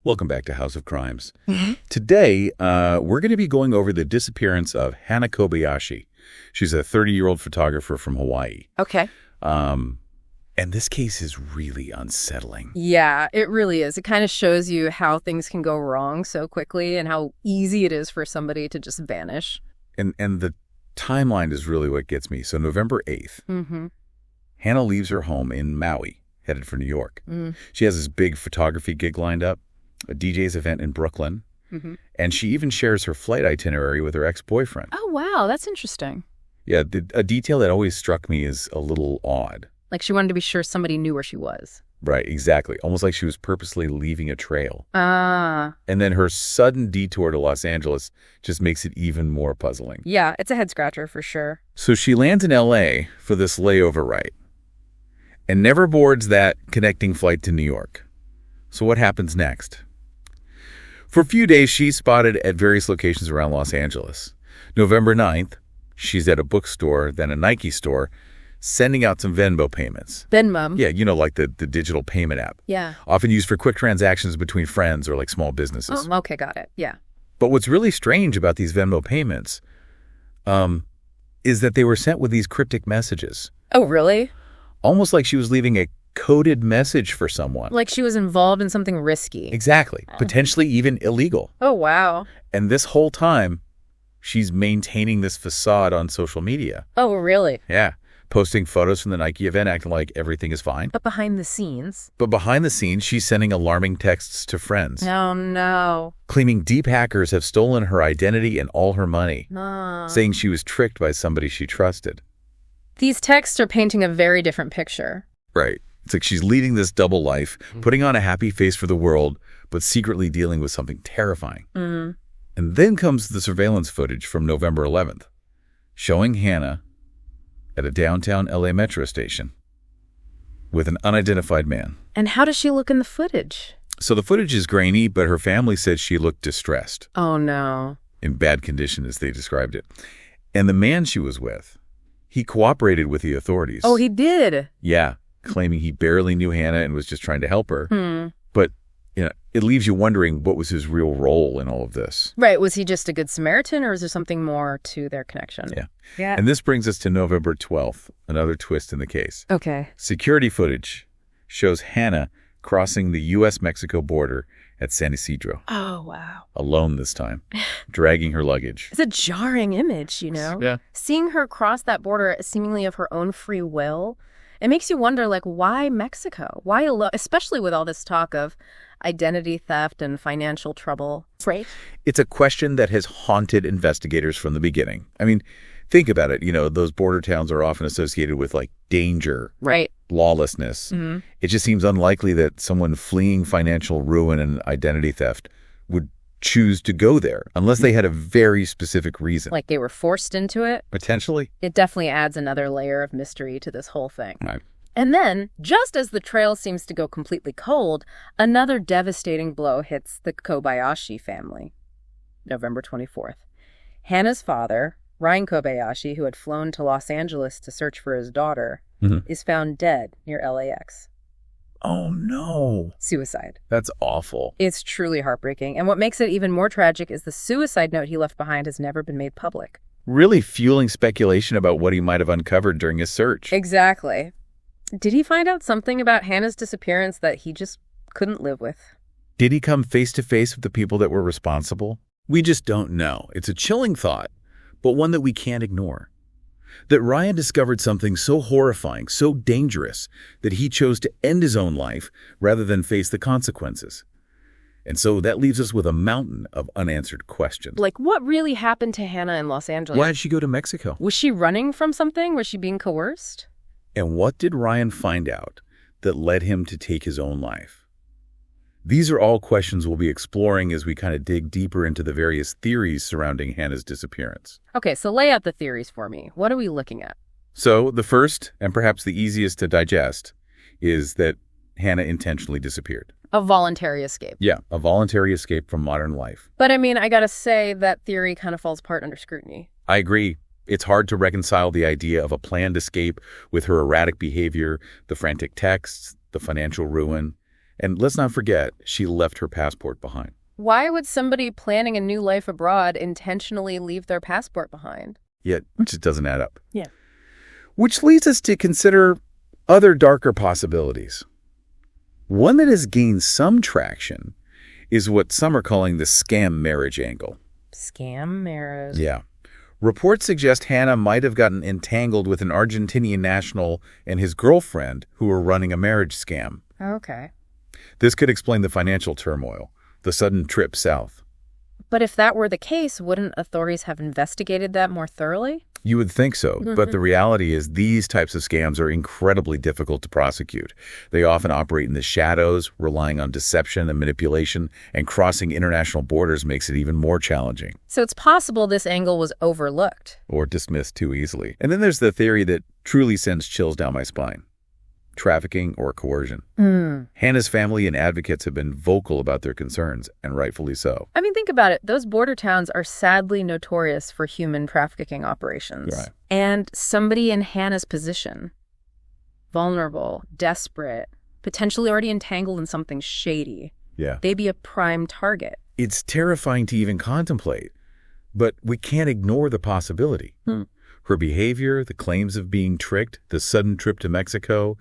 Welcome back to House of Crimes. Today, we're going to be going over the disappearance of Hannah Kobayashi. She's a 30-year-old photographer from Hawaii. Okay. And this case is really unsettling. Yeah, it really is. It kind of shows you how things can go wrong so quickly and how easy it is for somebody to just vanish. And the timeline is really what gets me. So November 8th, Hannah leaves her home in Maui, headed for New York. She has this big photography gig lined up, a DJ's event in Brooklyn, and she even shares her flight itinerary with her ex-boyfriend. Oh, wow. That's interesting. Yeah, a detail that always struck me as a little odd. Like she wanted to be sure somebody knew where she was. Right, exactly. Almost like she was purposely leaving a trail. Ah. And then her sudden detour to Los Angeles just makes it even more puzzling. Yeah, it's a head-scratcher for sure. So she lands in L.A. for this layover, right? And never boards that connecting flight to New York. So what happens next? For a few days, she's spotted at various locations around Los Angeles. November 9th, she's at a bookstore, then a Nike store, sending out some Venmo payments. Venmo? Yeah, you know, like the digital payment app. Yeah. Often used for quick transactions between friends or like small businesses. Oh, okay, got it. Yeah. But what's really strange about these Venmo payments is that they were sent with these cryptic messages. Oh, really? Almost like she was leaving a coded message for someone. Like she was involved in something risky. Exactly. Potentially even illegal. Oh, wow. And this whole time, she's maintaining this facade on social media. Oh, really? Yeah. Posting photos from the Nike event, acting like everything is fine. But behind the scenes? But behind the scenes, she's sending alarming texts to friends. Oh, no. Claiming deep hackers have stolen her identity and all her money. Saying she was tricked by somebody she trusted. These texts are painting a very different picture. Right. It's like she's leading this double life, putting on a happy face for the world, but secretly dealing with something terrifying. And then comes the surveillance footage from November 11th, showing Hannah at a downtown LA metro station with an unidentified man. And how does she look in the footage? So the footage is grainy, but her family said she looked distressed. Oh, no. In bad condition, as they described it. And the man she was with, he cooperated with the authorities. Oh, he did? Yeah, claiming he barely knew Hannah and was just trying to help her. But, you know, it leaves you wondering what was his real role in all of this. Right. Was he just a good Samaritan, or is there something more to their connection? Yeah. And this brings us to November 12th, another twist in the case. Okay. Security footage shows Hannah crossing the U.S.-Mexico border at San Isidro. Oh, wow. Alone this time, dragging her luggage. It's a jarring image, you know? Yeah. Seeing her cross that border seemingly of her own free will, it makes you wonder, like, why Mexico? Why alone? Especially with all this talk of identity theft and financial trouble. Right. It's a question that has haunted investigators from the beginning. I mean, think about it. You know, those border towns are often associated with, like, danger. Right. Lawlessness. It just seems unlikely that someone fleeing financial ruin and identity theft would choose to go there unless they had a very specific reason. Like they were forced into it? Potentially. It definitely adds another layer of mystery to this whole thing. Right. And then, just as the trail seems to go completely cold, another devastating blow hits the Kobayashi family. November 24th. Hannah's father, Ryan Kobayashi, who had flown to Los Angeles to search for his daughter, is found dead near LAX. Oh, no. Suicide. That's awful. It's truly heartbreaking. And what makes it even more tragic is the suicide note he left behind has never been made public. Really fueling speculation about what he might have uncovered during his search. Exactly. Did he find out something about Hannah's disappearance that he just couldn't live with? Did he come face to face with the people that were responsible? We just don't know. It's a chilling thought, but one that we can't ignore. That Ryan discovered something so horrifying, so dangerous, that he chose to end his own life rather than face the consequences. And so that leaves us with a mountain of unanswered questions. Like, what really happened to Hannah in Los Angeles? Why did she go to Mexico? Was she running from something? Was she being coerced? And what did Ryan find out that led him to take his own life? These are all questions we'll be exploring as we kind of dig deeper into the various theories surrounding Hannah's disappearance. Okay, so lay out the theories for me. What are we looking at? So the first, and perhaps the easiest to digest, is that Hannah intentionally disappeared. A voluntary escape. Yeah, a voluntary escape from modern life. But I mean, I gotta say that theory kind of falls apart under scrutiny. I agree. It's hard to reconcile the idea of a planned escape with her erratic behavior, the frantic texts, the financial ruin. And let's not forget, she left her passport behind. Why would somebody planning a new life abroad intentionally leave their passport behind? Yet, it just doesn't add up. Yeah. Which leads us to consider other darker possibilities. One that has gained some traction is what some are calling the scam marriage angle. Scam marriage? Yeah. Reports suggest Hannah might have gotten entangled with an Argentinian national and his girlfriend who were running a marriage scam. Okay. This could explain the financial turmoil, the sudden trip south. But if that were the case, wouldn't authorities have investigated that more thoroughly? You would think so, but the reality is these types of scams are incredibly difficult to prosecute. They often operate in the shadows, relying on deception and manipulation, and crossing international borders makes it even more challenging. So it's possible this angle was overlooked. Or dismissed too easily. And then there's the theory that truly sends chills down my spine. Trafficking or coercion. Hannah's family and advocates have been vocal about their concerns, and rightfully so. I mean, think about it. Those border towns are sadly notorious for human trafficking operations. Right. And somebody in Hannah's position, vulnerable, desperate, potentially already entangled in something shady, they'd be a prime target. It's terrifying to even contemplate, but we can't ignore the possibility. Her behavior, the claims of being tricked, the sudden trip to Mexico,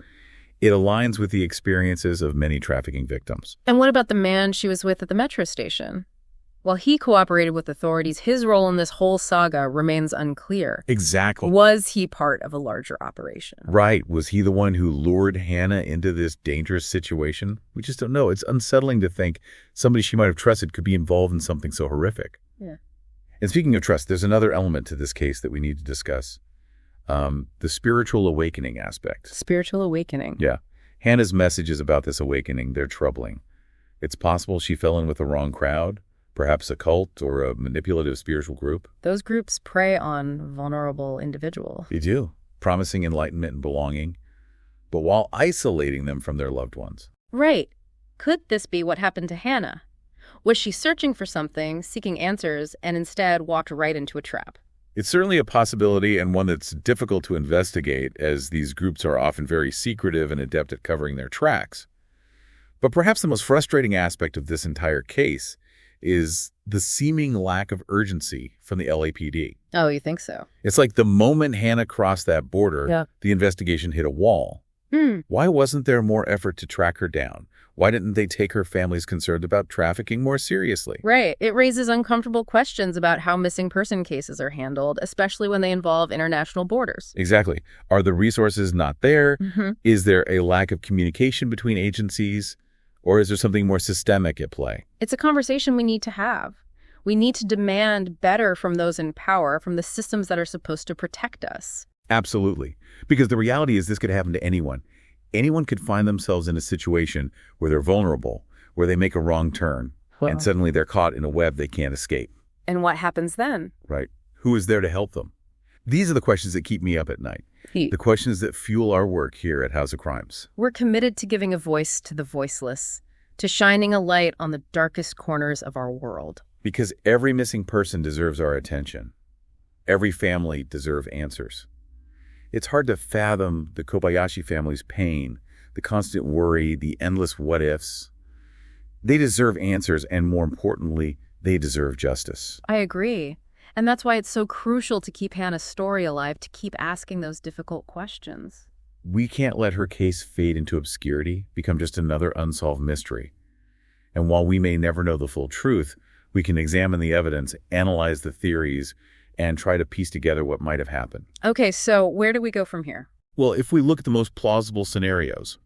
it aligns with the experiences of many trafficking victims. And what about the man she was with at the metro station? While he cooperated with authorities, his role in this whole saga remains unclear. Exactly. Was he part of a larger operation? Right. Was he the one who lured Hannah into this dangerous situation? We just don't know. It's unsettling to think somebody she might have trusted could be involved in something so horrific. Yeah. And speaking of trust, there's another element to this case that we need to discuss. The spiritual awakening aspect. Spiritual awakening. Yeah. Hannah's messages about this awakening, they're troubling. It's possible she fell in with the wrong crowd, perhaps a cult or a manipulative spiritual group. Those groups prey on vulnerable individuals. They do, promising enlightenment and belonging, but while isolating them from their loved ones. Right. Could this be what happened to Hannah? Was she searching for something, seeking answers, and instead walked right into a trap? It's certainly a possibility, and one that's difficult to investigate, as these groups are often very secretive and adept at covering their tracks. But perhaps the most frustrating aspect of this entire case is the seeming lack of urgency from the LAPD. Oh, you think so? It's like the moment Hannah crossed that border, the investigation hit a wall. Why wasn't there more effort to track her down? Why didn't they take her family's concerns about trafficking more seriously? Right. It raises uncomfortable questions about how missing person cases are handled, especially when they involve international borders. Exactly. Are the resources not there? Is there a lack of communication between agencies? Or is there something more systemic at play? It's a conversation we need to have. We need to demand better from those in power, from the systems that are supposed to protect us. Absolutely. Because the reality is this could happen to anyone. Anyone could find themselves in a situation where they're vulnerable, where they make a wrong turn, and suddenly they're caught in a web they can't escape. And what happens then? Right. Who is there to help them? These are the questions that keep me up at night. The questions that fuel our work here at House of Crimes. We're committed to giving a voice to the voiceless, to shining a light on the darkest corners of our world. Because every missing person deserves our attention. Every family deserves answers. It's hard to fathom the Kobayashi family's pain, the constant worry, the endless what-ifs. They deserve answers, and more importantly, they deserve justice. I agree. And that's why it's so crucial to keep Hannah's story alive, to keep asking those difficult questions. We can't let her case fade into obscurity, become just another unsolved mystery. And while we may never know the full truth, we can examine the evidence, analyze the theories, and try to piece together what might have happened. Okay, so where do we go from here? Well, if we look at the most plausible scenarios,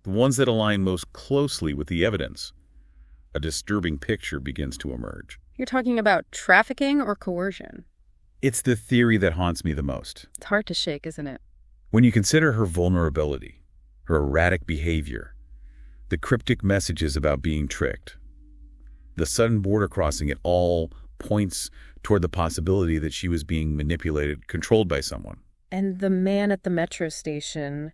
the ones that align most closely with the evidence, a disturbing picture begins to emerge. You're talking about trafficking or coercion? It's the theory that haunts me the most. It's hard to shake, isn't it? When you consider her vulnerability, her erratic behavior, the cryptic messages about being tricked, the sudden border crossing, it all points toward the possibility that she was being manipulated, controlled by someone. And the man at the metro station,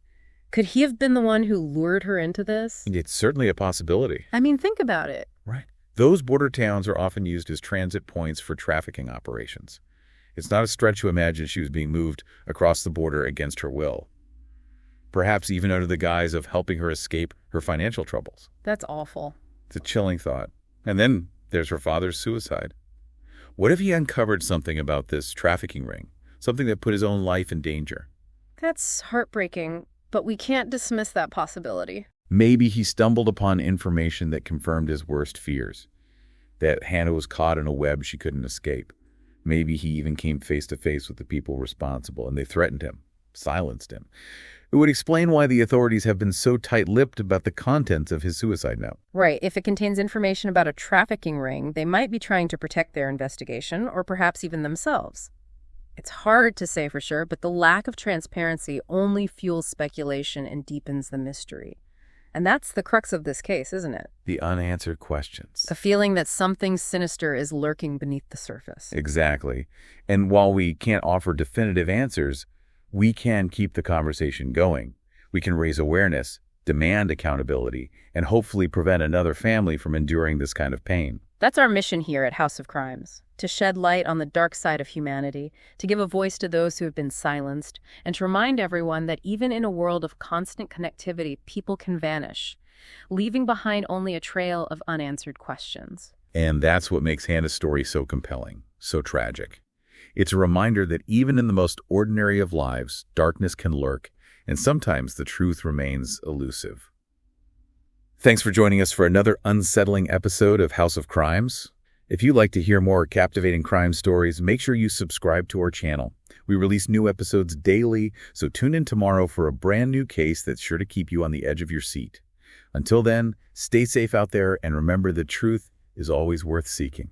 could he have been the one who lured her into this? It's certainly a possibility. I mean, think about it. Right. Those border towns are often used as transit points for trafficking operations. It's not a stretch to imagine she was being moved across the border against her will. perhaps even under the guise of helping her escape her financial troubles. That's awful. It's a chilling thought. And then there's her father's suicide. What if he uncovered something about this trafficking ring, something that put his own life in danger? That's heartbreaking, but we can't dismiss that possibility. Maybe he stumbled upon information that confirmed his worst fears, that Hannah was caught in a web she couldn't escape. Maybe he even came face to face with the people responsible, and they threatened him, silenced him. It would explain why the authorities have been so tight-lipped about the contents of his suicide note. Right. If it contains information about a trafficking ring, they might be trying to protect their investigation, or perhaps even themselves. It's hard to say for sure, but the lack of transparency only fuels speculation and deepens the mystery. And that's the crux of this case, isn't it? The unanswered questions. A feeling that something sinister is lurking beneath the surface. Exactly. And while we can't offer definitive answers, we can keep the conversation going. We can raise awareness, demand accountability, and hopefully prevent another family from enduring this kind of pain. That's our mission here at House of Crimes, to shed light on the dark side of humanity, to give a voice to those who have been silenced, and to remind everyone that even in a world of constant connectivity, people can vanish, leaving behind only a trail of unanswered questions. And that's what makes Hannah's story so compelling, so tragic. It's a reminder that even in the most ordinary of lives, darkness can lurk, and sometimes the truth remains elusive. Thanks for joining us for another unsettling episode of House of Crimes. If you'd like to hear more captivating crime stories, make sure you subscribe to our channel. We release new episodes daily, so tune in tomorrow for a brand new case that's sure to keep you on the edge of your seat. Until then, stay safe out there and remember the truth is always worth seeking.